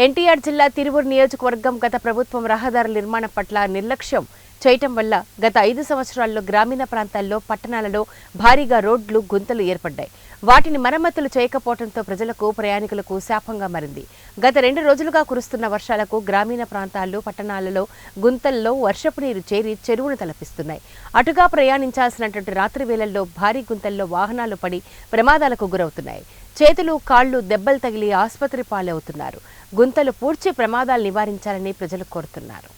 ఎన్టీఆర్ జిల్లా తిరువూరు నియోజకవర్గం గత ప్రభుత్వం రహదారుల నిర్మాణం పట్ల నిర్లక్ష్యం చేయటం వల్ల గత 5 సంవత్సరాల్లో గ్రామీణ ప్రాంతాల్లో పట్టణాలలో భారీగా రోడ్లు గుంతలు ఏర్పడ్డాయి. వాటిని మరమ్మతులు చేయకపోవడంతో ప్రజలకు ప్రయాణికులకు శాపంగా మారింది. గత 2 రోజులుగా కురుస్తున్న వర్షాలకు గ్రామీణ ప్రాంతాల్లో పట్టణాలలో గుంతల్లో వర్షపు నీరు చేరి చెరువును తలపిస్తున్నాయి. అటుగా ప్రయాణించాల్సినటువంటి రాత్రి వేళల్లో భారీ గుంతల్లో వాహనాలు పడి ప్రమాదాలకు గురవుతున్నాయి. చేతులు కాళ్లు దెబ్బలు తగిలి ఆసుపత్రి పాలవుతున్నారు. గుంతలు పూడ్చి ప్రమాదాలు నివారించాలని ప్రజలు కోరుతున్నారు.